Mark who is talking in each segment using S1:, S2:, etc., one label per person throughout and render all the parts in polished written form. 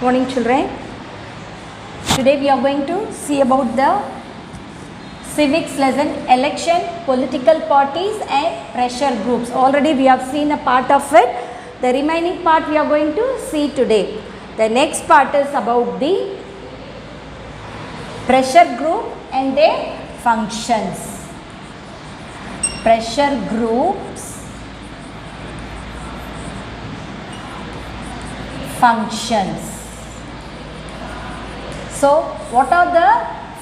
S1: Morning children. Today we are going to see about the civics lesson, election, political parties and pressure groups. Already we have seen a part of it. The remaining part we are going to see today. The next part is about the pressure group and their functions. Pressure groups, functions. So, what are the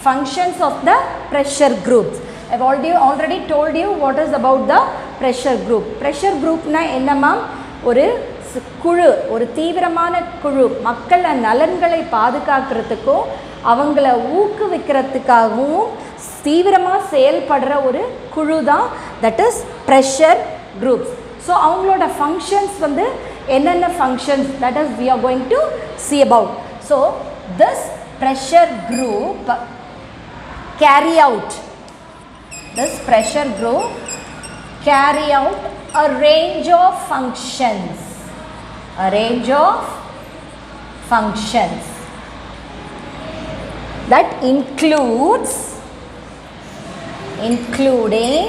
S1: functions of the pressure groups? I have already told you what is about the pressure group. Pressure group na ennama ஒரு குழு, ஒரு தீவிரமான குழு, மக்கள் நலன்களை பாதுகாக்கிறதுக்கும் அவங்கள ஊக்குவிக்கிறதுக்காகவும் தீவிரமாக செயல்படுற ஒரு குழு தான் that is pressure groups. So அவங்களோட ஃபங்க்ஷன்ஸ் வந்து என்னென்ன functions that is we are going to see about. ஸோ திஸ் pressure group carry out a range of functions, that including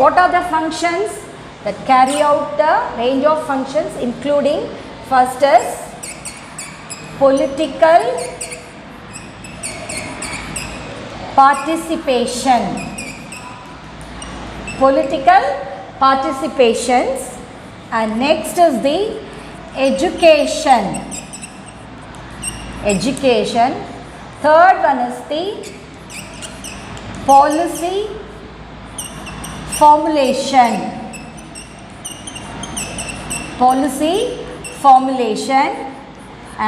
S1: what are the functions that carry out the range of functions, including first is political participations, and next is the education. Third one is the policy formulation,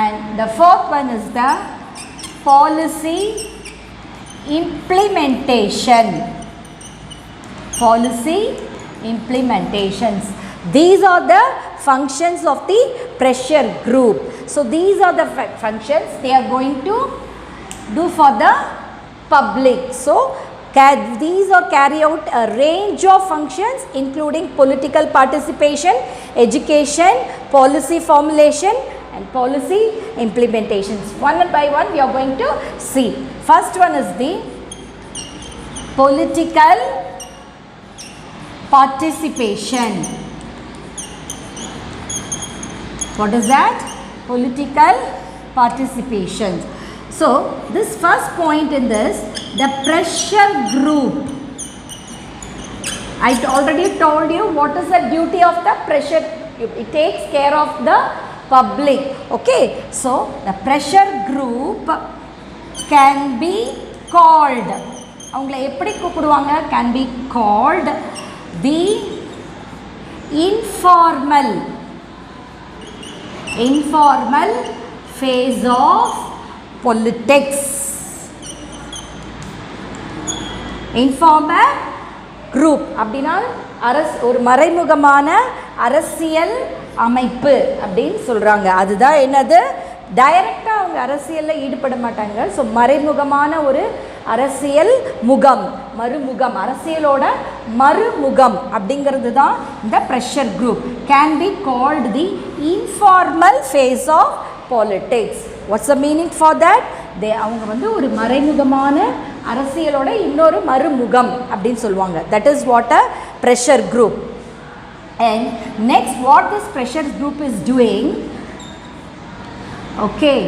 S1: and the fourth one is the policy implementations. These are the functions of the pressure group. So these are the functions they are going to do for the public. So these are carry out a range of functions including political participation, education, policy formulation and policy implementations. One by one we are going to see. First one is the political participation. What is that? Political participation. So this first point in this, the pressure group, I already told you what is the duty of the pressure group. It takes care of the public. Okay, so the pressure group can be called, avangala eppadi koopuduvanga, can be called the informal phase of politics. Informal group அப்படினா ஒரு மறைமுகமான அரசியல் அமைப்பு அப்படின்னு சொல்கிறாங்க. அதுதான் என்னது, டைரெக்டாக அவங்க அரசியலில் ஈடுபட மாட்டாங்க. ஸோ மறைமுகமான ஒரு அரசியல் முகம், மறுமுகம், அரசியலோட மறுமுகம் அப்படிங்கிறது தான் இந்த pressure group. Can be called the informal face of politics. What's the meaning for that? அவங்க வந்து ஒரு மறைமுகமான அரசியலோட இன்னொரு மறுமுகம் அப்படின்னு சொல்லுவாங்க. That is what a pressure group. And next, what this pressure group is doing, okay,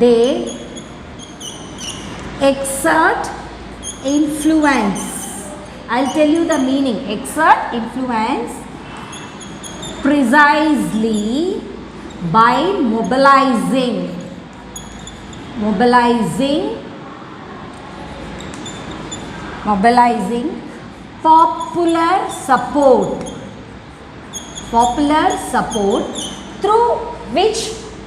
S1: they exert influence. I'll tell you the meaning. Exert influence precisely by mobilizing popular support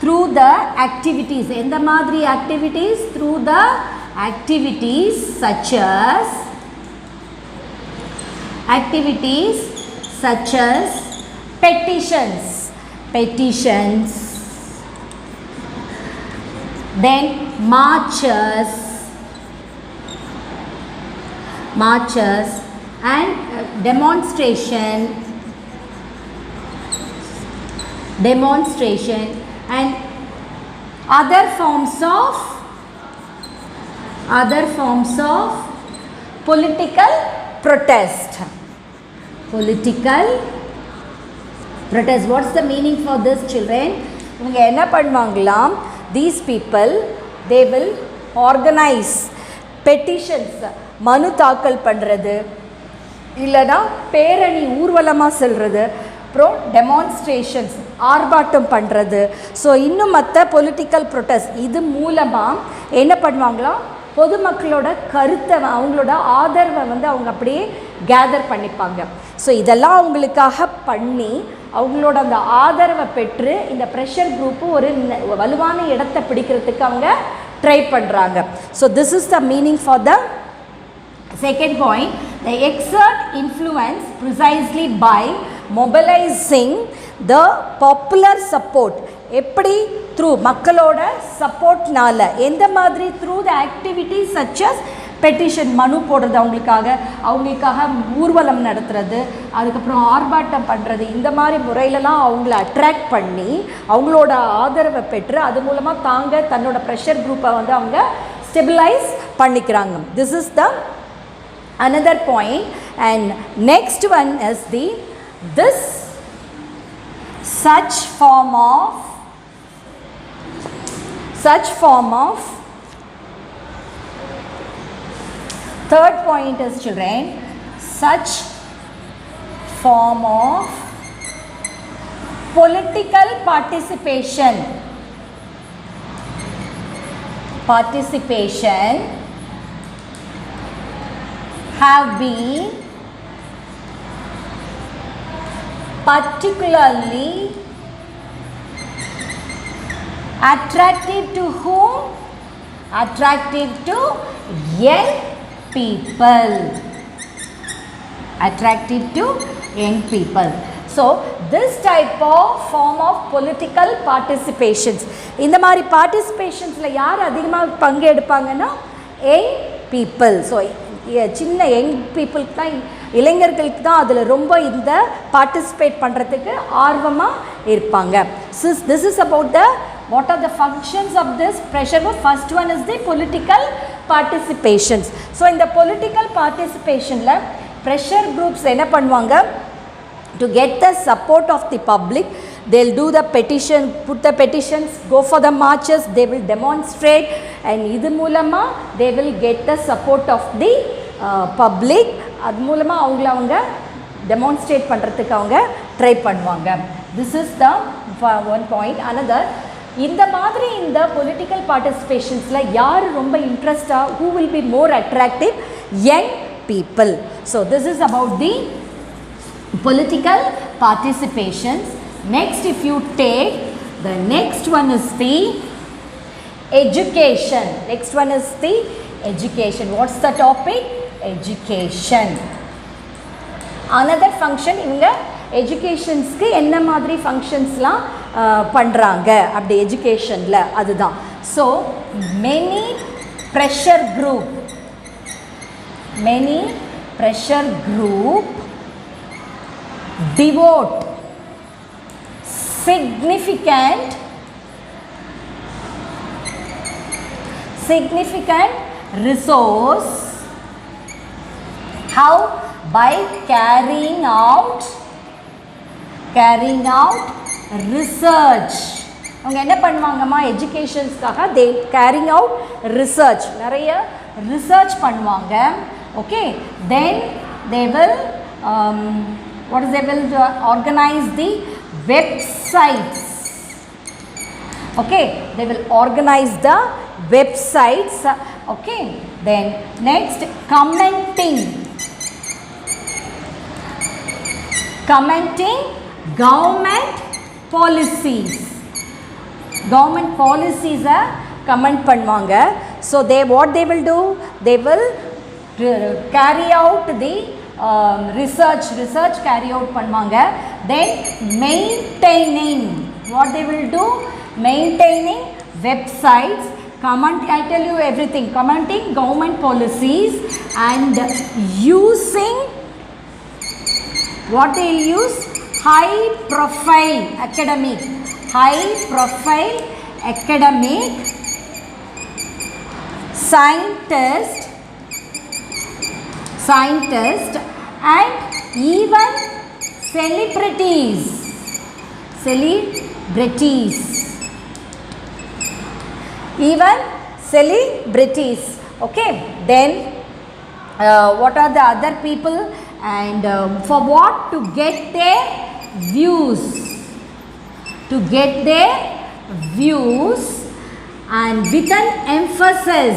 S1: through the activities. எந்த மாதிரி activities? Through the activities such as petitions, then marches and demonstration demonstration, and other forms of political protest. Political protest. What's the meaning for this, children? இவங்க என்ன பண்ணுவாங்களாம், these people, they will organize petitions, மனு தாக்கல் பண்ணுறது, இல்லைனா பேரணி ஊர்வலமாக செல்வது, அப்புறம் டெமான்ஸ்ட்ரேஷன்ஸ் ஆர்ப்பாட்டம் பண்ணுறது. ஸோ இன்னும் மற்ற பொலிட்டிக்கல் ப்ரொட்டஸ்ட், இது மூலமாக என்ன பண்ணுவாங்களாம், பொதுமக்களோட கருத்தை, அவங்களோட ஆதரவை அவங்க அப்படியே கேதர் பண்ணிப்பாங்க. ஸோ இதெல்லாம் அவங்களுக்காக பண்ணி அவங்களோட அந்த ஆதரவை பெற்று இந்த ப்ரெஷர் குரூப்பு ஒரு வலுவான இடத்தை பிடிக்கிறதுக்கு அவங்க ட்ரை பண்ணுறாங்க. So this is the meaning for the second point. They exert influence precisely by mobilizing the popular support. எப்படி? through மக்களோட சப்போர்ட்னால. எந்த மாதிரி? through the activities such as petition, மனு போடுறது, அவங்களுக்காக ஊர்வலம் நடத்துறது, அதுக்கப்புறம் ஆர்ப்பாட்டம் பண்ணுறது, இந்த மாதிரி முறையிலலாம் அவங்கள அட்ராக்ட் பண்ணி அவங்களோட ஆதரவை பெற்று அது மூலமாக தன்னோட ப்ரெஷர் குரூப்பை அவங்க ஸ்டெபிலைஸ் பண்ணிக்கிறாங்க. This is the another point. And next one is this such form of third point is, children, such form of political participation have been particularly attractive to whom? Attractive to young people. Attractive to young people. So this type of form of political participations, இந்த மாதிரி participations-ல யார் அதிகமாக பங்கு எடுப்பாங்கன்னா young people. So சின்ன young பீப்புளுக்கு தான், இளைஞர்களுக்கு தான் அதில் ரொம்ப இந்த பார்ட்டிசிபேட் பண்ணுறதுக்கு ஆர்வமாக இருப்பாங்க. This is about the what are the functions of this pressure group. First one is the political participations. So இந்த பொலிட்டிக்கல் பார்ட்டிசிபேஷனில் ப்ரெஷர் குரூப்ஸ் என்ன பண்ணுவாங்க, to get the support of the public, they'll do the petition, put the petitions, go for the marches, they will demonstrate, and idu moolama they will get the support of the public. adu moolama avanga demonstrate பண்றதுக்கு அவங்க try பண்ணுவாங்க. this is the one point. another, இந்த மாதிரி இந்த political participations-ல யார் ரொம்ப இன்ட்ரெஸ்டா, who will be more attractive? young people. so this is about the political participations. Next, if you take the next one is the education. Next one is the education. What's the topic? Education. Another function, இவங்க educationsக்கு என்ன மாதிரி functionsலாம் பண்றாங்க அப்படி educationல, அதுதான். So many pressure group devote significant resource. How? By carrying out research. அவங்க என்ன பண்ணுவாங்கம்மா, எஜுகேஷன்ஸ்க்காக they carrying out research, நிறைய research பண்ணுவாங்க. okay, then they will they will organize the websites. okay, they will organize the websites. okay, then next, commenting government policies comment பண்ணுவாங்க. so what they will do, they will carry out the research carry out பண்ணுவாங்க. then maintaining, what they will do, maintaining websites, I tell you everything, commenting government policies, and using, what they use, high profile academic, high profile academic, scientist and even celebrities, even celebrities. Okay, then what are the other people, and for what? To get their views, and with an emphasis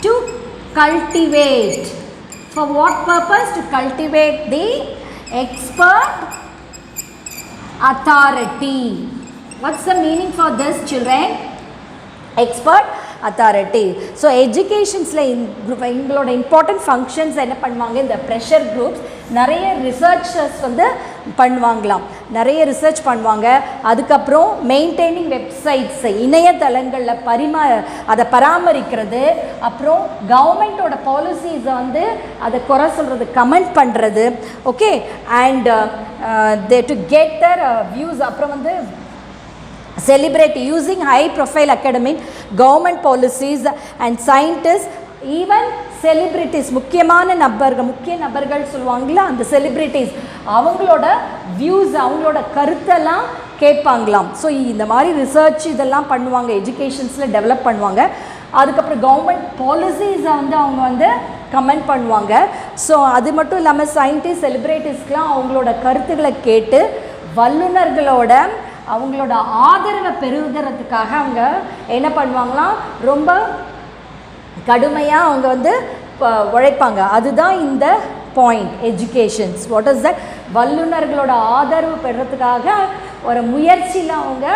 S1: to cultivate. For what purpose? To cultivate the expert authority. What's the meaning for this, children? Expert authority. So educationsல எங்களோட important functions என்ன பண்ணுவாங்க, இந்த pressure groups நிறைய researchers வந்து பண்ணுவாங்களாம், நிறைய research பண்ணுவாங்க. அதுக்கப்புறம் மெயின்டைனிங் வெப்சைட்ஸ், இணையதளங்களில் அதை பராமரிக்கிறது, அப்புறம் கவர்மெண்ட்டோட பாலிசிஸை வந்து அதை குறை சொல்கிறது, கமெண்ட் பண்ணுறது. Okay, and they to get their views. அப்புறம் வந்து celebrate using high profile academic, government policies and scientists, even celebrities, முக்கிய நபர்கள் சொல்லுவாங்களா, அந்த செலிப்ரிட்டிஸ் அவங்களோட வியூஸ், அவங்களோட கருத்தெல்லாம் கேட்பாங்களாம். ஸோ இந்த மாதிரி ரிசர்ச் இதெல்லாம் பண்ணுவாங்க, எஜுகேஷன்ஸில் டெவலப் பண்ணுவாங்க. அதுக்கப்புறம் கவர்மெண்ட் பாலிசிஸை வந்து அவங்க வந்து கமெண்ட் பண்ணுவாங்க. ஸோ அது மட்டும் இல்லாமல் சயின்டிஸ்ட், செலிப்ரிட்டிஸ்க்கெலாம் அவங்களோட கருத்துக்களை கேட்டு வல்லுநர்களோட அவங்களோட ஆதரவை பெறுகிறதுக்காக அவங்க என்ன பண்ணுவாங்களாம், ரொம்ப கடுமையாக அவங்க வந்து உழைப்பாங்க. அதுதான் இந்த point educations. What is that? வல்லுநர்களோட ஆதரவு பெறுறதுக்காக ஒரு முயற்சியில் அவங்க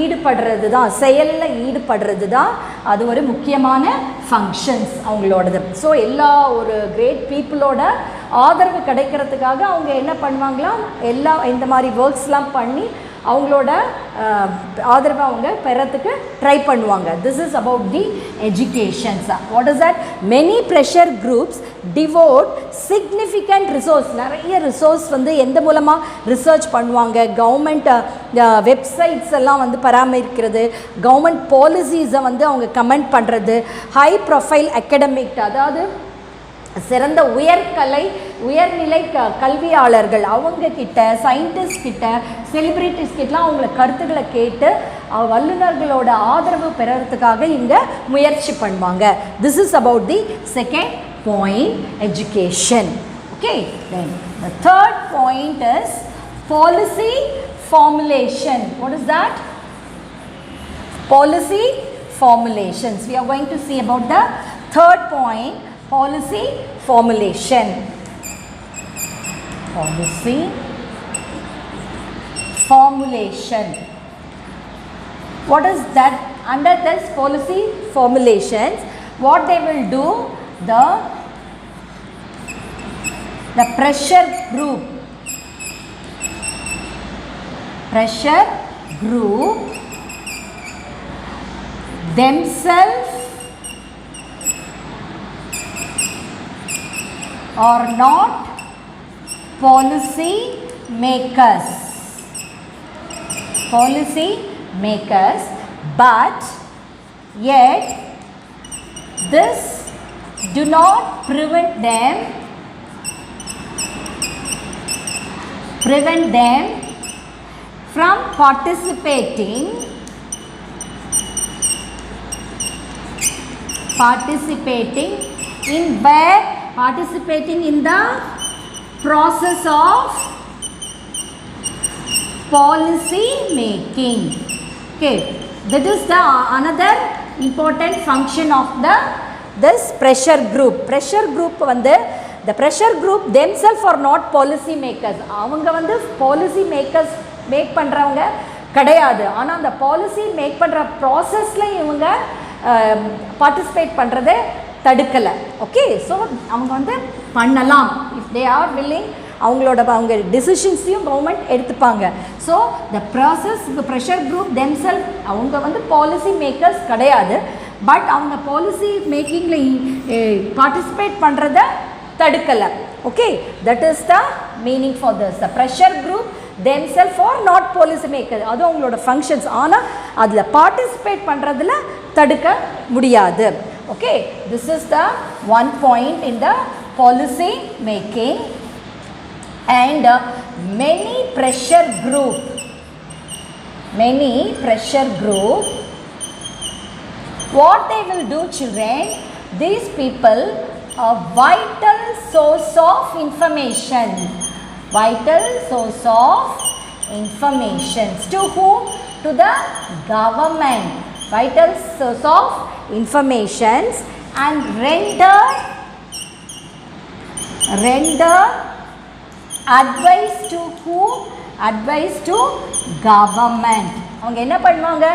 S1: ஈடுபடுறது தான், செயலில் ஈடுபடுறது தான் அது ஒரு முக்கியமான ஃபங்க்ஷன்ஸ் அவங்களோடது. ஸோ எல்லா ஒரு கிரேட் பீப்புளோட ஆதரவு கிடைக்கிறதுக்காக அவங்க என்ன பண்ணுவாங்களாம், இந்த மாதிரி ஒர்க்ஸ்லாம் பண்ணி அவங்களோட ஆதரவை அவங்க பெறத்துக்கு ட்ரை பண்ணுவாங்க. This is about the educations. What is that? Many pressure groups டிவோட் significant resource. நிறைய ரிசோர்ஸ் வந்து எந்த மூலமாக ரிசர்ச் பண்ணுவாங்க, கவர்மெண்ட் வெப்சைட்ஸ் எல்லாம் வந்து பராமரிக்கிறது, கவர்மெண்ட் பாலிசிஸை வந்து அவங்க கமெண்ட் பண்ணுறது, ஹை ப்ரொஃபைல் அகடமிக், அதாவது சிறந்த உயர்நிலை கல்வியாளர்கள் அவங்க கிட்ட, சயின்டிஸ்ட் கிட்ட, செலிப்ரிட்டிஸ் கிட்டலாம் அவங்கள கருத்துக்களை கேட்டு வல்லுநர்களோட ஆதரவு பெறறதுக்காக இங்கே முயற்சி பண்ணுவாங்க. This is about the second point, education. Okay, then the third point is policy formulation. What is that? Policy formulations. We are going to see about the third point, policy formulation. Policy formulation. What is that? Under this policy formulations, what they will do, the pressure group themselves are not policy makers, but yet this do not prevent them from participating in the process of policy making. Okay, that is the another important function of this pressure group. வந்து the pressure group themselves are not policy makers. அவங்க வந்து policy makers make பண்ணுறவங்க கிடையாது. ஆனால் அந்த policy make பண்ணுற ப்ராசஸில் இவங்க பார்ட்டிசிபேட் பண்ணுறதை தடுக்கலை. ஓகே, ஸோ அவங்க வந்து பண்ணலாம். இஃப் தே ஆர் வில்லிங், அவங்க டிசிஷன்ஸையும் கவர்மெண்ட் எடுத்துப்பாங்க. So the pressure group themselves அவங்க வந்து பாலிசி மேக்கர்ஸ் கிடையாது. பட் அவங்க பாலிசி மேக்கிங்கில் பார்ட்டிசிபேட் பண்ணுறத தடுக்கலை. Okay, that is the meaning for this. The pressure group themselves are not policy maker. அது அவங்களோட ஃபங்க்ஷன்ஸ். ஆனால் அதில் பார்ட்டிசிபேட் பண்ணுறதுல தடுக்க முடியாது. Okay, this is the one point in the policy making. And many pressure group what they will do, children, these people are vital source of information. To whom? To the government. Vital source of informations and render advice to whom? Advice to government. அவங்க என்ன பண்ணுவாங்க?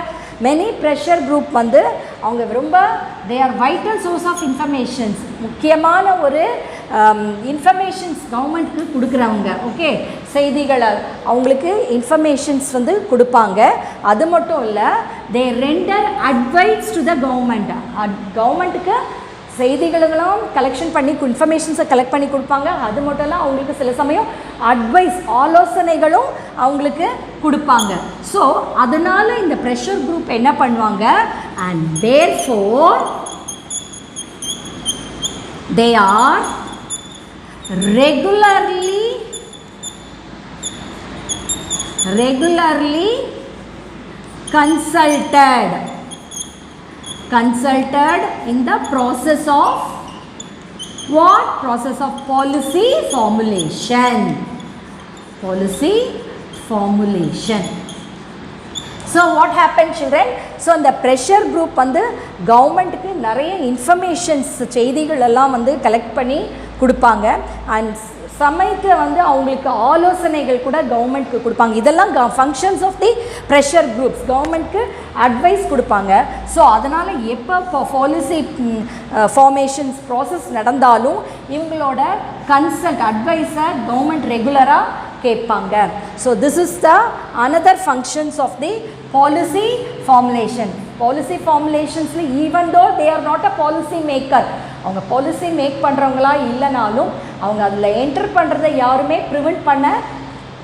S1: Many pressure group வந்து அவங்க ரொம்ப they are vital source of informations. முக்கியமான ஒரு informations கவர்மெண்ட்டுக்கு கொடுக்குறவங்க. ஓகே, செய்திகளை அவங்களுக்கு இன்ஃபர்மேஷன்ஸ் வந்து கொடுப்பாங்க. அது மட்டும் இல்லை, they render advice to the government. கவர்மெண்ட்டுக்கு செய்திகளும் கலெக்ஷன் பண்ணி இன்ஃபர்மேஷன்ஸை கலெக்ட் பண்ணி கொடுப்பாங்க. அது மட்டும் இல்லை, அவங்களுக்கு சில சமயம் அட்வைஸ் ஆலோசனைகளும் அவங்களுக்கு கொடுப்பாங்க. ஸோ அதனால் இந்த ப்ரெஷர் குரூப் என்ன பண்ணுவாங்க? And therefore they are regularly consulted in the process of what? Process of policy formulation. So what happened, children? So the pressure group வந்து கவர்மெண்ட்டுக்கு நிறைய இன்ஃபர்மேஷன்ஸ் செய்திகள் எல்லாம் வந்து கலெக்ட் பண்ணி கொடுப்பாங்க. அண்ட் சமயத்தில் வந்து அவங்களுக்கு ஆலோசனைகள் கூட கவர்மெண்ட்டுக்கு கொடுப்பாங்க. இதெல்லாம் functions of the pressure groups. கவர்மெண்ட்க்கு அட்வைஸ் கொடுப்பாங்க. ஸோ அதனால் எப்போ பாலிசி ஃபார்மேஷன்ஸ் ப்ராசஸ் நடந்தாலும் இவங்களோட அட்வைஸை கவர்மெண்ட் ரெகுலராக கேட்பாங்க. So this is the another functions of the policy formulation. Policy ஃபார்முலேஷன்ஸில் even though they are not a policy maker, அவங்க பாலிசி மேக் பண்ணுறவங்களா இல்லைனாலும் அவங்க அதில் என்டர் பண்ணுறதை யாருமே ப்ரிவெண்ட் பண்ண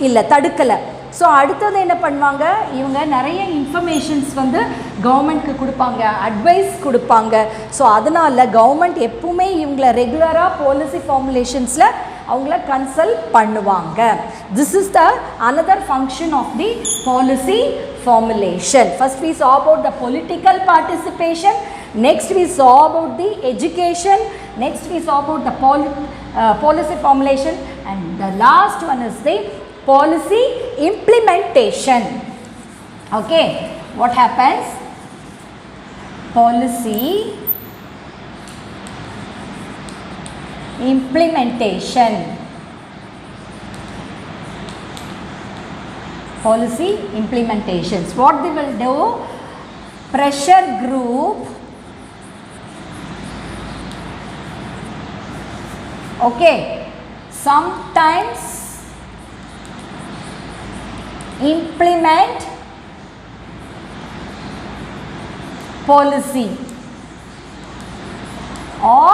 S1: இல்லை, தடுக்கலை. ஸோ அடுத்தது என்ன பண்ணுவாங்க? இவங்க நிறைய இன்ஃபர்மேஷன்ஸ் வந்து கவர்மெண்ட்க்கு கொடுப்பாங்க, அட்வைஸ் கொடுப்பாங்க. ஸோ அதனால் கவர்மெண்ட் எப்பவுமே இவங்களை ரெகுலராக பாலிசி ஃபார்முலேஷன்ஸில் அவங்கள கன்சல்ட் பண்ணுவாங்க. This is the another function of the policy formulation. First we saw about the political participation, next we saw about the education, next we saw about the policy formulation, and the last one is the policy implementation. Okay, what happens? Policy implementation. Policy implementations. What they will do? Pressure group, okay, sometimes implement policy or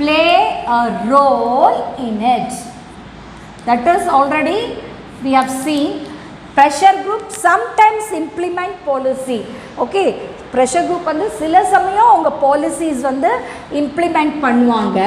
S1: play a role in it. That is already we have seen. Pressure group sometimes implement policy. Okay, pressure group வந்து சில சமயம் அவங்க policies வந்து implement பண்ணுவாங்க.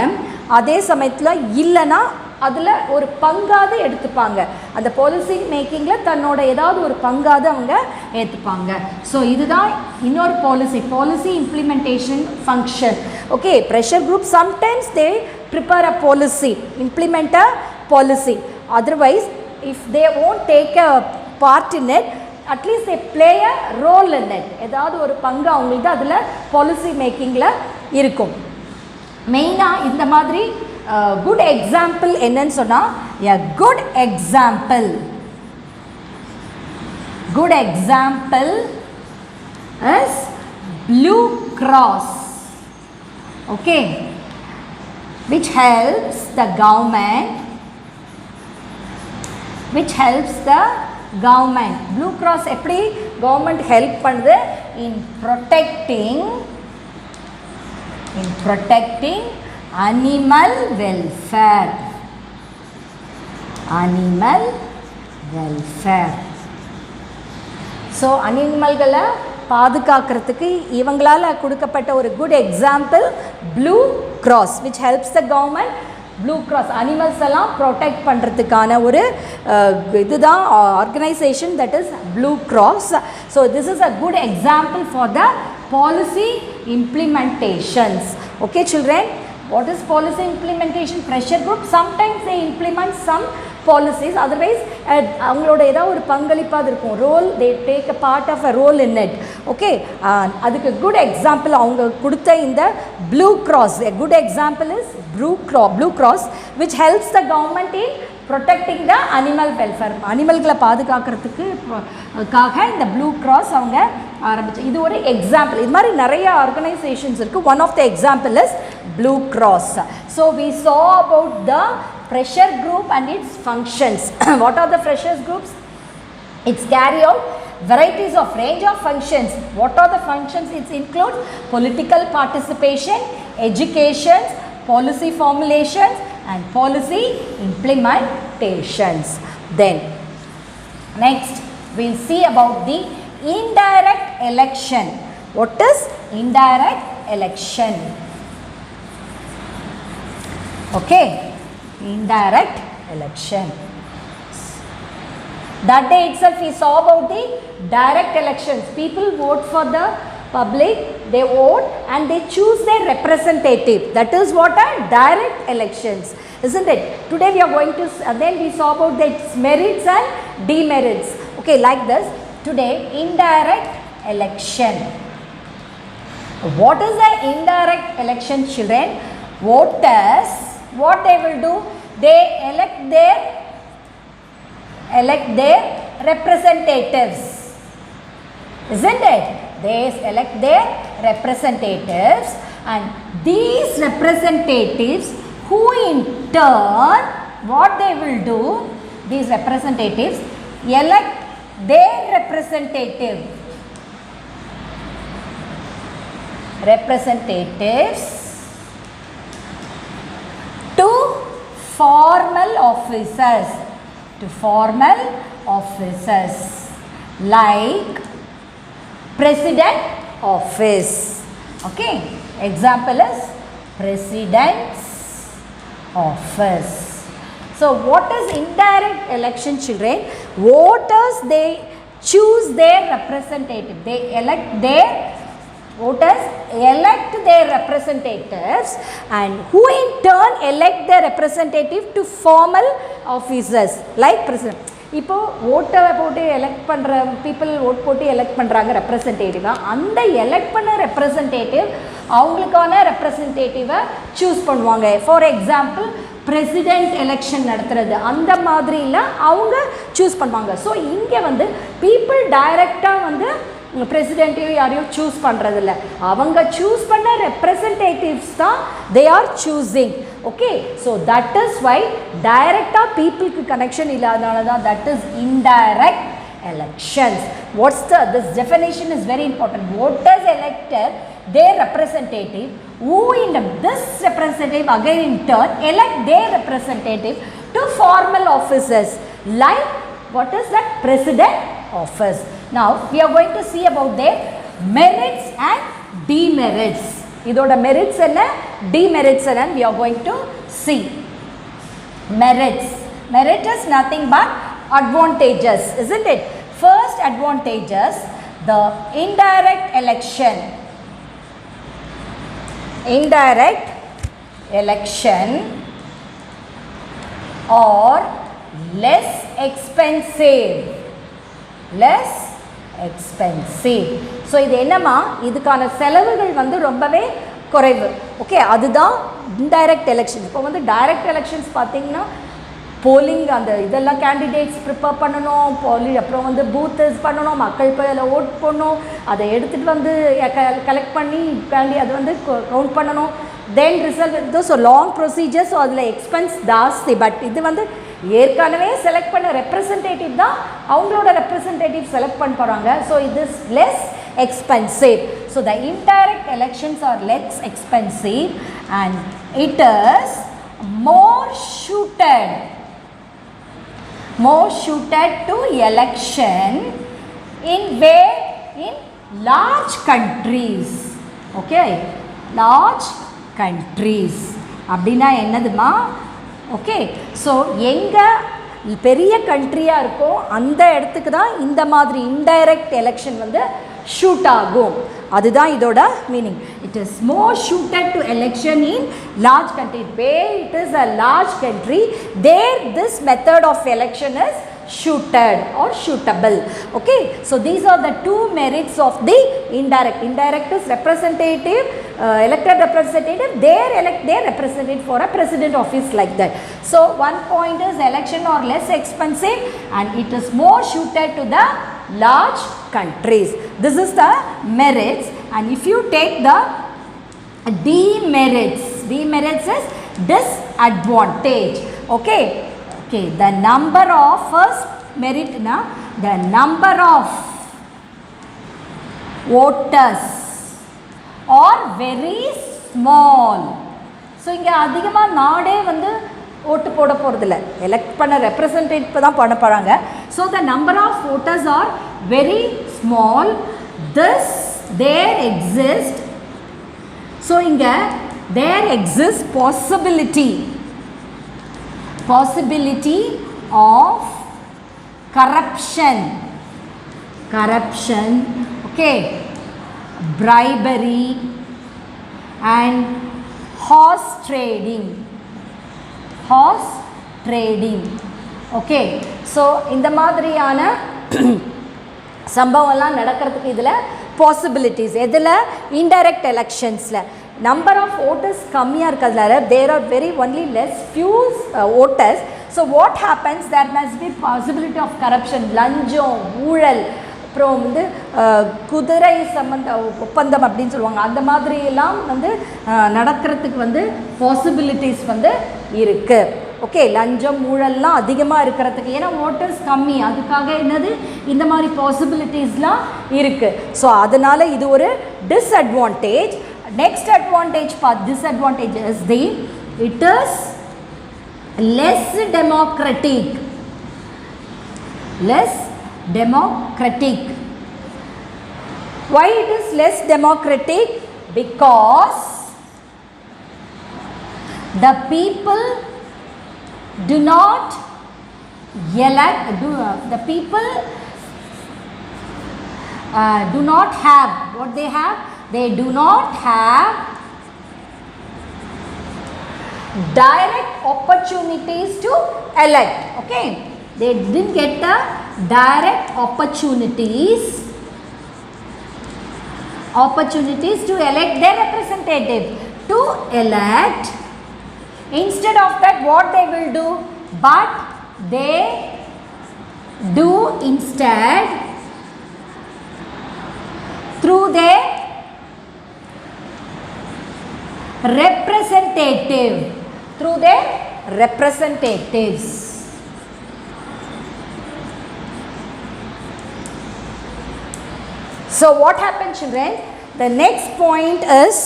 S1: அதே சமயத்தில் இல்லைன்னா அதில் ஒரு பங்காவது எடுத்துப்பாங்க. அந்த பாலிசி மேக்கிங்கில் தன்னோட ஏதாவது ஒரு பங்காவது அவங்க ஏற்றுப்பாங்க. ஸோ இதுதான் இன்னொரு policy implementation function. Okay, pressure group sometimes they prepare a policy, implement a policy. Otherwise if they won't take a part in it, at least they play a role in it. ஏதாவது ஒரு பங்கு அவங்களுக்கு அதில் policy மேக்கிங்கில் இருக்கும். மெயினாக இந்த மாதிரி good example என்னன்னு சொன்னால், a good example is Blue Cross, okay, which helps the government. Blue Cross எப்படி கவர்மெண்ட் ஹெல்ப் பண்ணுது? in protecting animal welfare. Animal welfare. So அனிமல்களை பாதுகாக்கிறதுக்கு இவங்களால் கொடுக்கப்பட்ட ஒரு good example blue cross which helps the government. Blue cross animals எல்லாம் protect பண்ணுறதுக்கான ஒரு இதுதான் organisation, that is blue cross. So this is a good example for the policy implementations. Okay children, what is policy implementation? Pressure group sometimes they implement some policies, otherwise அவங்களோட ஏதாவது ஒரு பங்களிப்பாக இருக்கும், role, they take a part of a role in it. Okay, அதுக்கு good example அவங்க கொடுத்த இந்த blue cross, a good example is blue cross which helps the government in protecting the animal welfare. அனிமல்களை பாதுகாக்கிறதுக்காக இந்த ப்ளூ கிராஸ் அவங்க ஆரம்பிச்சு. இது ஒரு எக்ஸாம்பிள். இது மாதிரி நிறைய ஆர்கனைசேஷன்ஸ் இருக்குது. One of the example is blue cross. So we saw about the pressure group and its functions. What are the pressure groups? It's carry out varieties of range of functions. What are the functions? It includes political participation, education, policy formulations and policy implementations. Then next we'll see about the indirect election. What is indirect election? Okay, indirect election. That day itself we saw about the direct elections. People vote for the public, they vote and they choose their representative. That is what are direct elections, isn't it? Today we are going to then we saw about the merits and demerits. Okay, like this. Today indirect election. What is the indirect election, children? Voters, what they will do? They elect their representatives, isn't it? They elect their representatives and these representatives who in turn what they will do, these representatives elect their representatives to formal officers like president office. Okay, example is president's office. So what is indirect election, children? Voters, they choose their representative, they elect their voters elect their representatives and who in turn elect their representative to formal officers like president. இப்போ ஓட்டை போட்டு elect பண்ணுற people vote போட்டு elect பண்ணுறாங்க ரெப்ரசன்டேட்டிவாக, அந்த elect பண்ண representative அவங்களுக்கான ரெப்ரசன்டேட்டிவை choose பண்ணுவாங்க. ஃபார் எக்ஸாம்பிள் பிரசிடெண்ட் எலெக்ஷன் நடத்துறது அந்த மாதிரியில் அவங்க சூஸ் பண்ணுவாங்க. ஸோ இங்கே வந்து பீப்புள் டைரெக்டாக வந்து பிரசிடெண்ட்டையும் யாரையும் சூஸ் பண்ணுறதில்ல, அவங்க சூஸ் பண்ண ரெப்ரசன்டேட்டிவ்ஸ் தான் they are choosing. Okay, so that is why டைரெக்டாக பீப்புளுக்கு கனெக்ஷன் இல்லாதனால தான் that is indirect elections. This definition is very important. Voters elected their representative, who in this representative again in turn elect their representative to formal offices like what is that? President office. Now we are going to see about their merits and demerits. Idoda merits and demerits and we are going to see. Merits. Merit is nothing but advantages, isn't it? First advantages, the indirect election. Indirect election or less expensive. Less expensive. So இது என்னமா, இதுக்கான செலவுகள் வந்து ரொம்பவே குறைவு. Okay, அதுதான் indirect election. இப்போ வந்து டைரக்ட் எலெக்ஷன்ஸ் பார்த்தீங்கன்னா போலிங் அந்த இதெல்லாம் கேண்டிடேட்ஸ் ப்ரிப்பேர் பண்ணணும், அப்புறம் வந்து பூத்தஸ் பண்ணணும், மக்கள் போய் அதில் ஓட் பண்ணணும், அதை எடுத்துகிட்டு வந்து கலெக்ட் பண்ணி அது வந்து கவுண்ட் பண்ணணும், தென் result. So long procedure. So அதில் எக்ஸ்பென்ஸ் ஜாஸ்தி. பட் இது வந்து ஏற்கனவே செலக்ட் பண்ண ரெப்ரசன்டேட்டிவ் தான் அவங்களோட ரெப்ரசன்டேட்டிவ் செலக்ட் பண்ண போகிறாங்க. ஸோ இது is less expensive. So the indirect elections are less expensive and it is more suited to election in large countries. Okay, large countries அப்படின்னா என்னதுமா? ஓகே, ஸோ எங்கே பெரிய கண்ட்ரியாக இருக்கோ அந்த இடத்துக்கு தான் இந்த மாதிரி இன்டைரக்ட் எலெக்ஷன் வந்து ஷூட் ஆகும். அதுதான் இதோட meaning. It is more suited to election in large country. Where it is a large country, there this method of election is shooted or shootable. Okay, so these are the two merits of the indirect is representative, elected representative, they represented for a president office like that. So one point is election are less expensive and it is more suited to the large countries. This is the merits. And if you take the demerits is disadvantage. Okay, the number of first merit na, the number of voters are very small. So இங்கே அதிகமாக நாடே வந்து ஓட்டு போட போகிறதில்ல, elect பண்ண representative தான் பண்ண போகிறாங்க. So the number of voters are very small. This there exist. So இங்கே there exist possibility of corruption, okay, bribery and horse trading. Okay, so இந்த மாதிரியான சம்பவம்லாம் நடக்கிறதுக்கு இதில் பாசிபிலிட்டிஸ். எதில்? இன்டைரக்ட் எலெக்ஷன்ஸில் number of voters கம்மியாக இருக்கிறதுனால there are very only less few voters. So what happens, there must be possibility of corruption, லஞ்சம், ஊழல், அப்புறம் வந்து குதிரை சம்பந்த ஒப்பந்தம் அப்படின்னு சொல்லுவாங்க, அந்த மாதிரியெல்லாம் வந்து நடக்கிறதுக்கு வந்து பாசிபிலிட்டிஸ் வந்து இருக்குது. ஓகே, லஞ்சம் ஊழல்லாம் அதிகமாக இருக்கிறதுக்கு, ஏன்னா ஓட்டர்ஸ் கம்மி, அதுக்காக என்னது இந்த மாதிரி பாசிபிலிட்டிஸ்லாம் இருக்குது. ஸோ அதனால் இது ஒரு disadvantage. Next disadvantage is it is less democratic. Why it is less democratic? Because the people do not elect, the people do not have what they have. They do not have direct opportunities to elect. Okay, they didn't get the direct opportunities to elect their representative. To elect, instead of that, what they will do? But they do instead through their representatives. So what happens, children? The next point is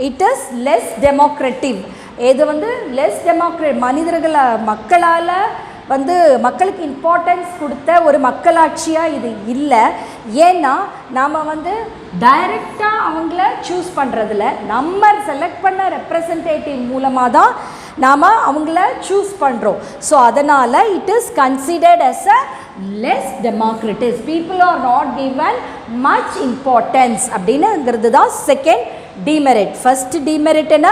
S1: it is less democratic. இது வந்து less democratic, மக்களால் வந்து மக்களுக்கு importance கொடுத்த ஒரு மக்களாட்சியாக இது இல்லை. ஏன்னா நாம் வந்து டைரெக்டாக அவங்கள சூஸ் பண்ணுறதில்ல, நம்ம செலக்ட் பண்ண ரெப்ரசன்டேட்டிவ் மூலமாக தான் நாம் அவங்கள சூஸ் பண்ணுறோம். ஸோ அதனால் it is considered as a less democratic. People are not given much importance அப்படின்னுங்கிறது தான் செகண்ட் demerit. First demerit என்ன?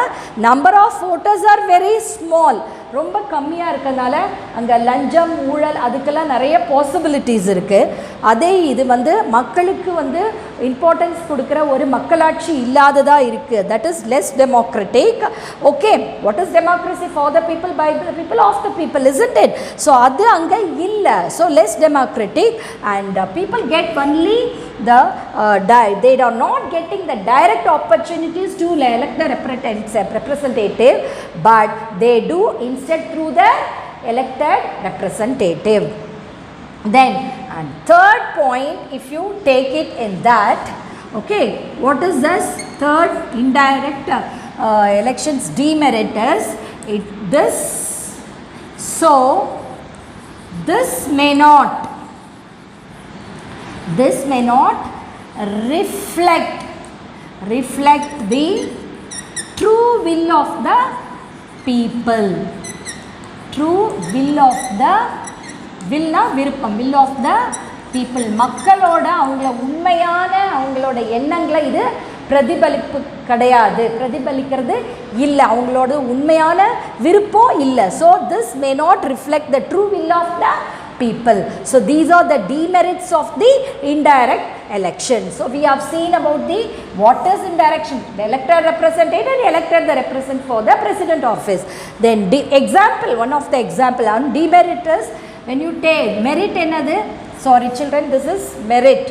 S1: number of voters are very small. ரொம்ப கம்மியாக இருக்கிறதுனால அங்கே லஞ்சம் ஊழல் அதுக்கெல்லாம் நிறைய பாசிபிலிட்டிஸ் இருக்குது. அதே இது வந்து மக்களுக்கு வந்து இம்பார்ட்டன்ஸ் கொடுக்குற ஒரு மக்களாட்சி இல்லாததாக இருக்குது. That is less democratic. Okay, what is democracy? For the people, by the people, of the people, isn't it? So அது அங்கே இல்லை. So less democratic and people get only they are not getting the direct opportunities to elect the representative, but they do instead through the elected representative. Then and third point, if you take it in that, okay, what is this third indirect elections demerit is this. So this may not reflect the true will of the people. True will of the willனா விருப்பம், will of the people, மக்களோட அவங்கள உண்மையான அவங்களோட எண்ணங்களை இது பிரதிபலிப்பு கிடையாது, பிரதிபலிக்கிறது இல்லை, அவங்களோட உண்மையான விருப்பம் இல்லை. So this may not reflect the true will of the people. So these are the demerits of the indirect election. So we have seen about the what is indirect election. The elected representative elected the represent for the president office. Then example, one of the example on demerit is when you take merit another, sorry children, this is merit.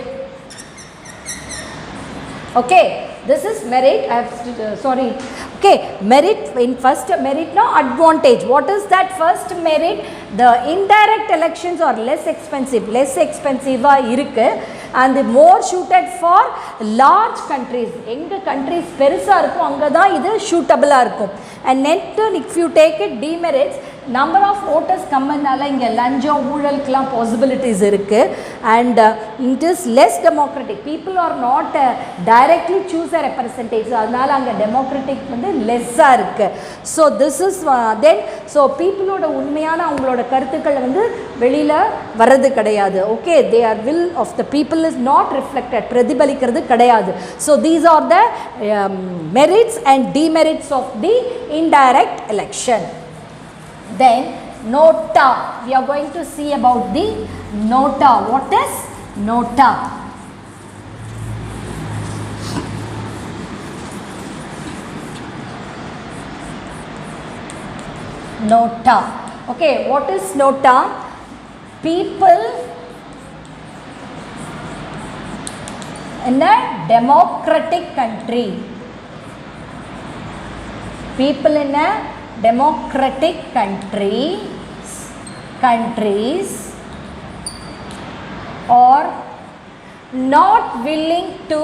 S1: Okay, this is merit. I have sorry. Okay, merit in first merit now advantage. What is that first merit? The indirect elections are less expensive irukku and more suited for large countries. Enga countries perusa irukum anga da idu suitable ah irukum. And net if you take it demerits, number of voters கம்மனால இங்கே லஞ்சம் ஊழலுக்கெல்லாம் possibilities இருக்குது. And it is less democratic. People are not directly choose a representatives, அதனால் அங்கே democratic வந்து லெஸ்ஸாக இருக்குது. So this is then so பீப்புளோட உண்மையான அவங்களோட கருத்துக்கள் வந்து வெளியில் வர்றது கிடையாது. Okay, they are will of the people is not reflected, பிரதிபலிக்கிறது கிடையாது. So these are the merits and demerits of the indirect election. Then nota, we are going to see about the nota. What is nota? Nota. Okay, what is nota? People in a democratic country, people in a democratic countries are not willing to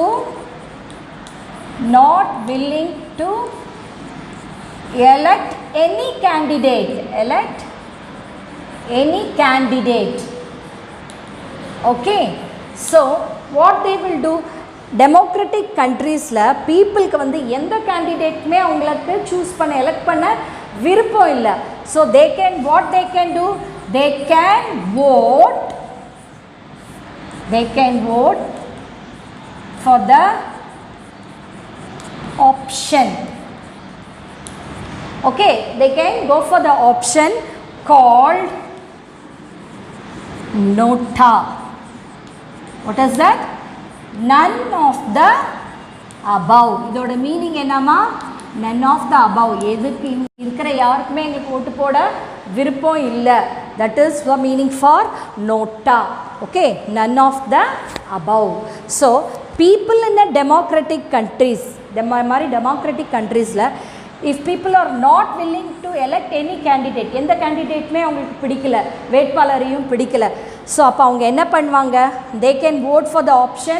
S1: elect any candidate. Okay, so what they will do, democratic கண்ட்ரீஸில் பீப்புளுக்கு வந்து எந்த கேண்டிடேட்டுமே அவங்களுக்கு choose பண்ண elect பண்ண விருப்பம் இல்லை. So they can what they can do, they can vote for the option. Okay, they can go for the option called nota. What is that? None of the above. இதோட meaning என்னமா, none of the above. எதுக்கு இருக்கிற யாருக்குமே எங்களுக்கு ஓட்டு போட விருப்பம் இல்லை. That is the meaning for nota. Okay, none of the above. So people in a democratic countries, மாதிரி democratic countries-ல if people are not willing to elect any candidate, எந்த கேண்டிடேட்டுமே அவங்களுக்கு பிடிக்கல, வேட்பாளரையும் பிடிக்கல, ஸோ அப்போ அவங்க என்ன பண்ணுவாங்க, they can vote for the option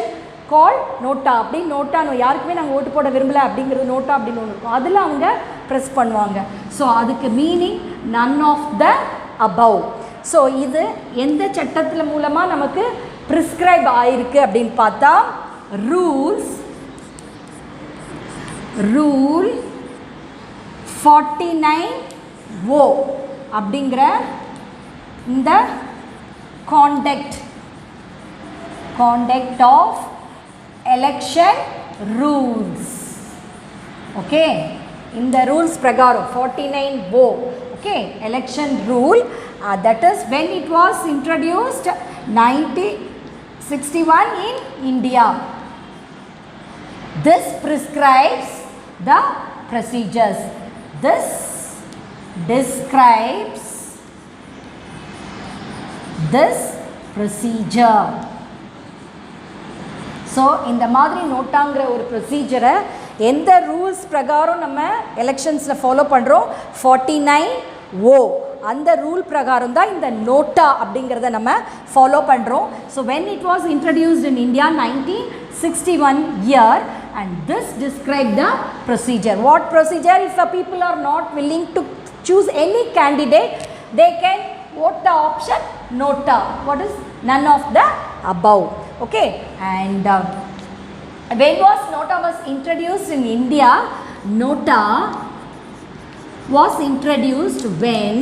S1: called nota. அப்படி நோட்டா, யாருக்குமே நாங்கள் ஓட்டு போட விரும்பலை அப்படிங்கிறது நோட்டா அப்படின்னு ஒன்று இருக்கும், அதில் அவங்க ப்ரெஸ் பண்ணுவாங்க. ஸோ அதுக்கு meaning none of the above. So இது எந்த சட்டத்தில் மூலமாக நமக்கு ப்ரிஸ்கிரைப் ஆயிருக்கு அப்படின்னு பார்த்தா, ரூல் 49O அப்படிங்கிற இந்த conduct of election rules. Okay, இந்த rules பிரகாரம் 49O, okay, election rule, that is when it was introduced 1961 in India. This prescribes the procedures. This describes this procedure. So இந்த மாதிரி நோட்டாங்கிற ஒரு ப்ரொசீஜரை எந்த ரூல்ஸ் பிரகாரம் நம்ம எலெக்ஷன்ஸில் ஃபாலோ பண்ணுறோம், 49O அந்த ரூல் பிரகாரம் தான் இந்த நோட்டா அப்படிங்கிறத நம்ம ஃபாலோ பண்ணுறோம். So when it was introduced in India 1961 year, and this describe the procedure. What procedure? If the people are not willing to choose any candidate, they can vote the option nota. What is none of the above? Okay, and when was nota was introduced in India? Nota was introduced when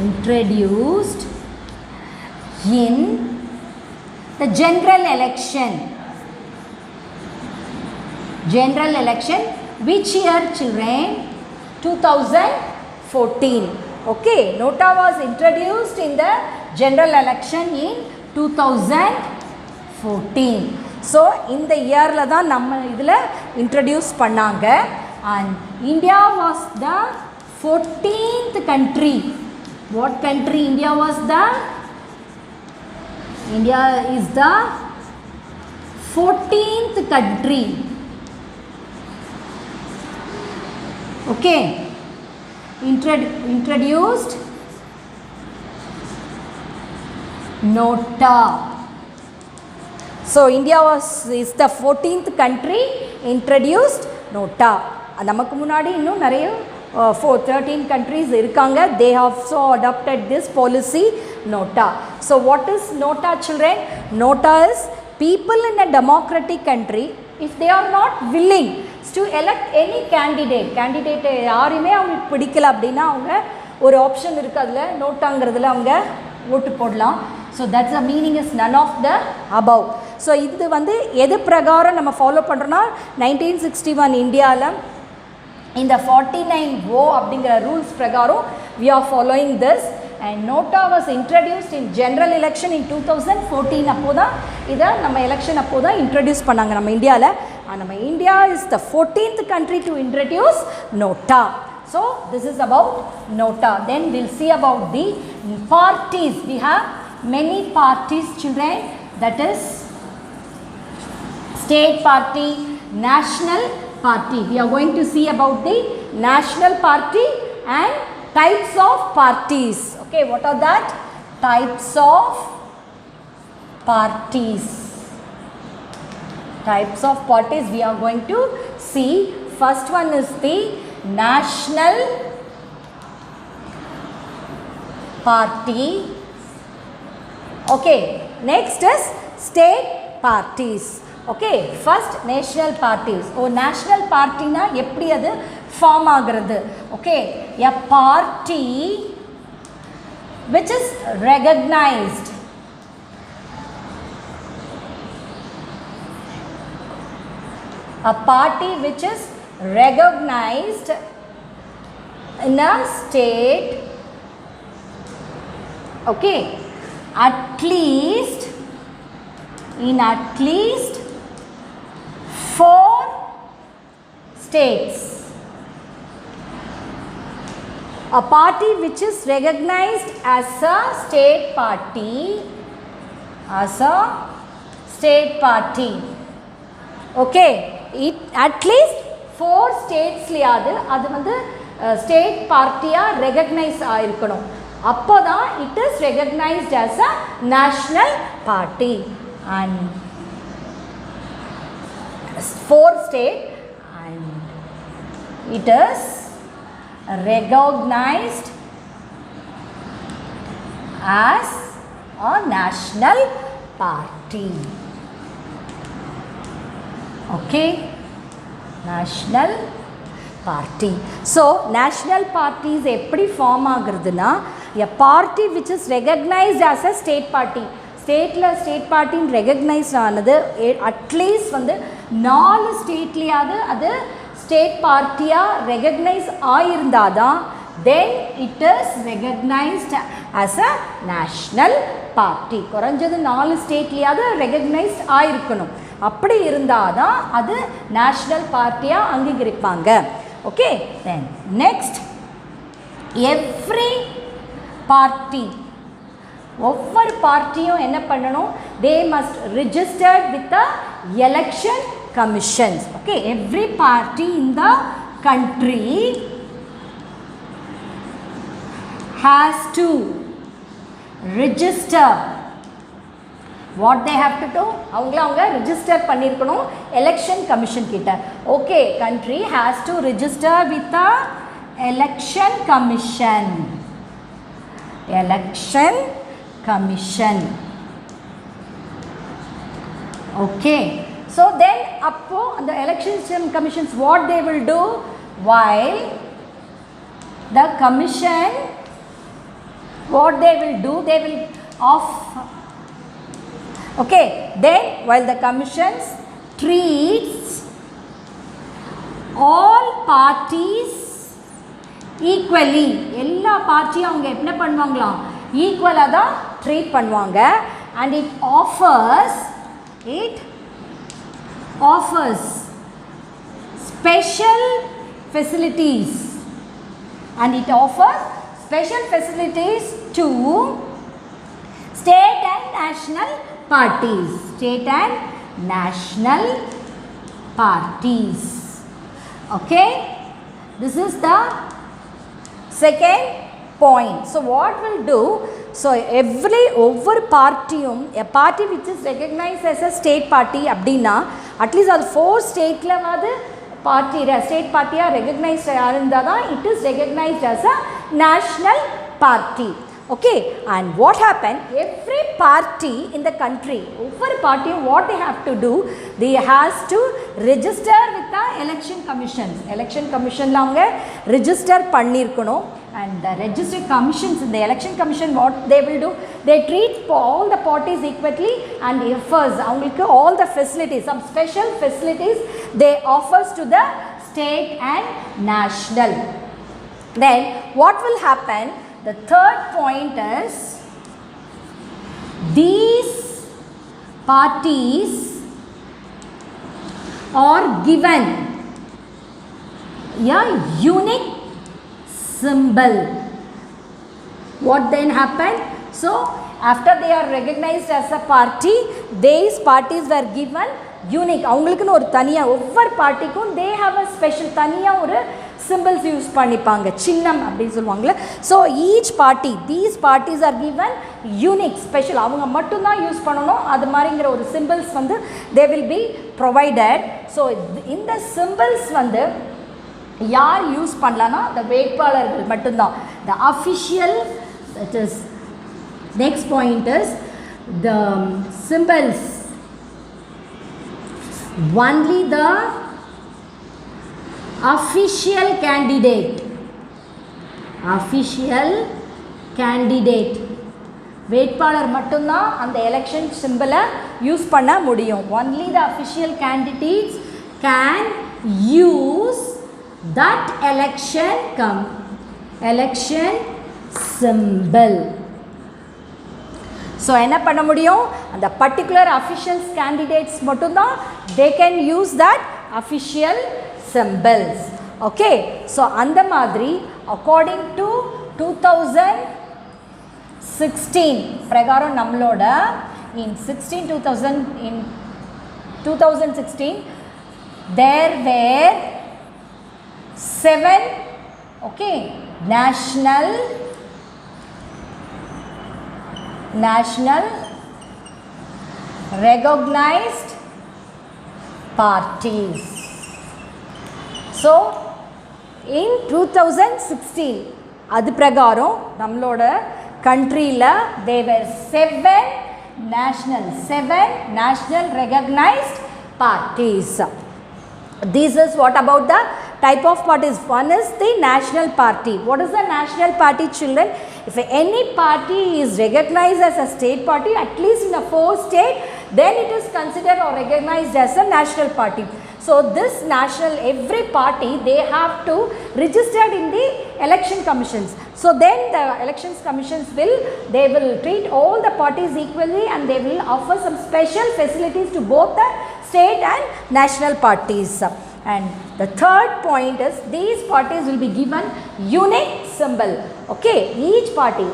S1: introduced in the general election. General election, which year, children? 2014. Okay, nota was introduced in the general election in 2014. So in the year la da நம்ம இதுல introduce பண்ணாங்க. And India was the 14th country. What country India was the? India is the 14th country. Okay, introduced nota. So India is the 14th country introduced nota. நமக்கு முன்னாடி இன்னும் நிறைய 13 countries இருக்காங்க. They also adopted this policy nota. So what is nota, children? Nota is people in a democratic country, if they are not willing to elect any candidate யாருமே அவங்களுக்கு பிடிக்கல அப்படின்னா அவங்க ஒரு ஆப்ஷன் இருக்குது, அதில் நோட்டாங்கிறதுல அவங்க ஓட்டு போடலாம். So that's the meaning is none of the above. So இது வந்து எது பிரகாரம் நம்ம ஃபாலோ பண்ணுறோன்னா 1961 இந்தியாவில் இந்த 49O அப்படிங்கிற ரூல்ஸ் பிரகாரம் we are following this. And nota was introduced in general election in 2014. அப்போ தான் இதை நம்ம எலெக்ஷன் அப்போ தான் இன்ட்ரடியூஸ் பண்ணாங்க நம்ம இந்தியாவில். நம்ம India is the 14th country to introduce nota. So this is about nota. Then we'll see about the parties. We have many parties, children. That is state party, national party. We are going to see about the national party and types of parties. Okay, what are that? Types of parties. Types of parties we are going to see. First one is the national party. Okay, next is state parties. Okay, first national parties. National party na eppadi adu form ஆகிறது? Okay, a party which is recognized a party which is recognized in a state, okay, at least in at least 4 states. A party which is recognized as a state party, okay, it at least 4 states லியாது அது வந்து state பார்ட்டியாக recognise ஆகிருக்கணும். அப்போ தான் it is recognized as a national party. And 4 state and it is recognized as a national party. Okay, national party. So national parties eppadi form ஆகுறதுனா a party which is recognized as a state party. State பார்ட்டின்னு recognise ஆனது at least வந்து 4 ஸ்டேட்லேயாவது அது state பார்ட்டியாக recognise ஆகியிருந்தால் தான் then it is recognised as a national party. குறைஞ்சது 4 ஸ்டேட்லேயாவது ரெகக்னைஸ்ட் ஆகிருக்கணும். அப்படி இருந்தால் தான் அது நேஷ்னல் பார்ட்டியாக அங்கீகரிப்பாங்க. Okay, then next every party, ஒவ்வொரு பார்ட்டியும் என்ன பண்ணணும்? They must registered with the election commissions. Okay, every party in the country has to register what they have to do, அவங்க register பண்ணிருக்கணும் election commission கிட்ட. Okay, country has to register with the election commission. Election commission. Okay, so then appo the election commissions what they will do, while the commission what they will do, they will okay, then while the commissions treats all parties equally, எல்லா பார்ட்டியும் அவங்க என்ன பண்ணுவாங்களா ஈக்குவலாக தான் treat பண்ணுவாங்க. and it offers special facilities, and it offers special facilities to state and national parties. State and national parties. Okay, this is the second point. So what will do, so over partyum, a party which is recognized as a state party abdina, at least all 4 state la vadu party state party are recognized arundada, it is recognized as a national party. Okay, and what happened, every party in the country, over party what they have to do, they has to register with the election commission la avanga register pannirukano. And the registered commissions in the election commission what they will do, they treat all the parties equally and offers avangalukku all the facilities, some special facilities they offers to the state and national. Then what will happen, the third point is, these parties are given a unique symbol. What then happened, so after they are recognized as a party, these parties were given unique, அவங்களுக்குன்னு ஒரு தனியா ஒவ்வொரு பார்ட்டிக்கும் they have a special தனியா ஒரு symbols use பண்ணிப்பாங்க, சின்னம் அப்படின்னு சொல்லுவாங்கல்ல. so each party, these parties are given unique special, அவங்க மட்டும்தான் யூஸ் பண்ணணும் அது மாதிரிங்கிற ஒரு symbols வந்து they will be provided. so இந்த symbols வந்து யார் யூஸ் பண்ணலாம்னா the வேட்பாளர்கள் மட்டும்தான். the official, that is next point is the symbols only the official candidate வேட்பாளர் மட்டும்தான் அந்த எலெக்ஷன் சிம்பலை யூஸ் பண்ண முடியும். only the official candidates can use that election symbol. so என்ன பண்ண முடியும், அந்த particular official candidates மட்டும்தான் they can use that official symbols. okay, so அந்த மாதிரி according to 2016 பிரகாரம் நம்மளோட in 2016 there were 7 okay national recognized parties. so in 2016 அது பிரகாரம் நம்மளோட countryல there were 7 national recognized parties. this is what about the type of parties. one is the national party. what is the national party, children? if any party is recognized as a state party, at least in a 4 state, then it is considered or recognized as a national party. so this national, every party they have to register in the election commissions. so then the elections commissions they will treat all the parties equally and they will offer some special facilities to both the state and national parties. and the third point is, these parties will be given unique symbol. okay, each party,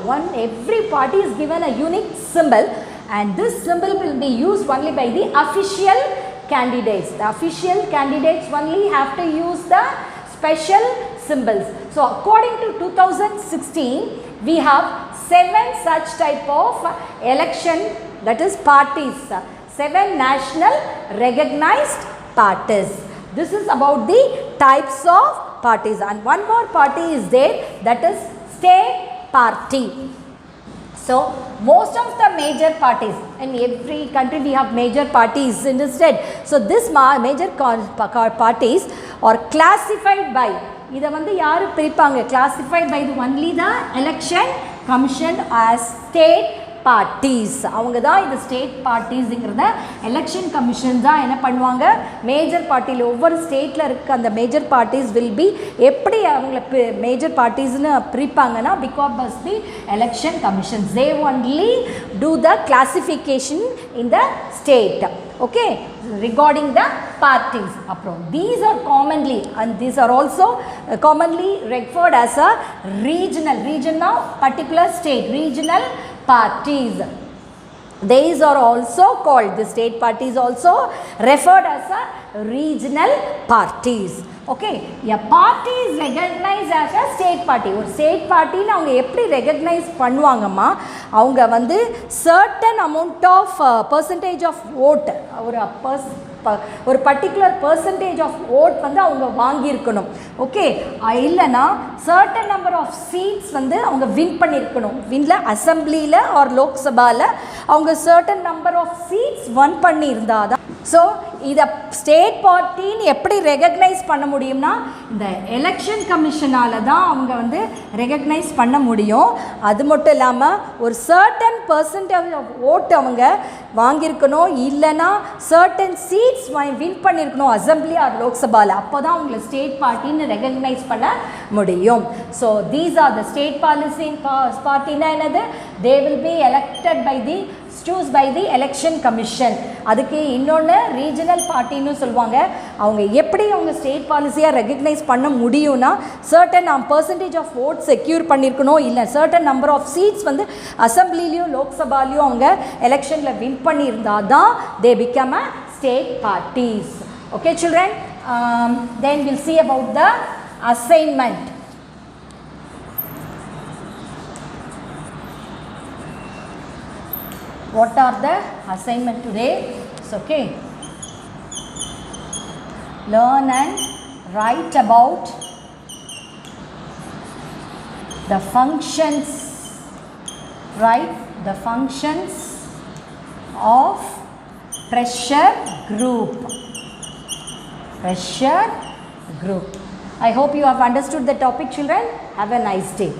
S1: every party is given a unique symbol, and this symbol will be used only by the official candidates. the official candidates only have to use the special symbols. so according to 2016 we have 7 such type of election that is parties. 7 national recognized parties. This is about the types of parties, and one more party is there, that is state party. So most of the major parties in every country, we have major parties in the state. So this major parties are classified by, இதை வந்து யார் பிரிப்பாங்க, classified by only the election commission as state parties. அவங்க தான் இந்த state பார்ட்டிஸுங்கிறத election commission தான் என்ன பண்ணுவாங்க, மேஜர் பார்ட்டியில் ஒவ்வொரு ஸ்டேட்டில் இருக்க அந்த மேஜர் பார்ட்டிஸ் வில் பி எப்படி அவங்கள மேஜர் பார்ட்டிஸ்னு பிரிப்பாங்கன்னா, because the election commissions they only do the classification in the state. Okay, regarding the parties. Aprom, these are commonly, and these are also commonly referred as a region of particular state, regional parties. These are also called, the state parties also referred as a regional parties. Okay, a party is recognized as a state party. ஒரு state party னு அவங்க எப்படி recognize பண்ணுவாங்கம்மா, அவங்க வந்து certain amount of percentage of vote, ஒரு particular percentage of vote வந்து அவங்க வாங்கியிருக்கணும். ஓகே, இல்லைனா சர்டன் நம்பர் ஆஃப் சீட்ஸ் வந்து அவங்க வின் பண்ணியிருக்கணும். வின்ல அசம்பிளியில் ஆர் லோக்சபாவில் அவங்க certain number of seats win பண்ணியிருந்தால் தான். ஸோ இதை ஸ்டேட் பார்ட்டின்னு எப்படி ரெகக்னைஸ் பண்ண முடியும்னா, இந்த எலெக்ஷன் கமிஷனால் தான் அவங்க வந்து ரெகக்னைஸ் பண்ண முடியும். அது மட்டும் இல்லாமல் ஒரு சர்டன் பர்சன்டேஜ் ஆஃப் ஓட்டு அவங்க வாங்கியிருக்கணும், இல்லைனா சர்டன் சீட்ஸ் வின் பண்ணியிருக்கணும் அசம்பிளி ஆர் லோக்சபாவில். அப்போ தான் அவங்கள ஸ்டேட் பார்ட்டின்னு ரெகக்னைஸ் பண்ண முடியும். So these are the state policy பார்ட்டினா என்னது, they will be elected by the choose by the election commission. அதுக்கு இன்னொன்று ரீஜனல் பார்ட்டின்னு சொல்லுவாங்க. அவங்க எப்படி அவங்க ஸ்டேட் பாலிசியாக ரெகக்னைஸ் பண்ண முடியும்னா, certain percentage of vote secure பண்ணியிருக்கணும், இல்லை சர்டன் நம்பர் ஆஃப் சீட்ஸ் வந்து அசம்பிளிலையும் லோக்சபாலையும் அவங்க எலெக்ஷனில் வின் பண்ணியிருந்தால் தான் they become a state parties. Okay children, then we'll see about the assignment. What are the assignment today? It's okay. Learn and write about the functions. Write the functions of pressure group. Pressure group. I hope you have understood the topic, children. Have a nice day.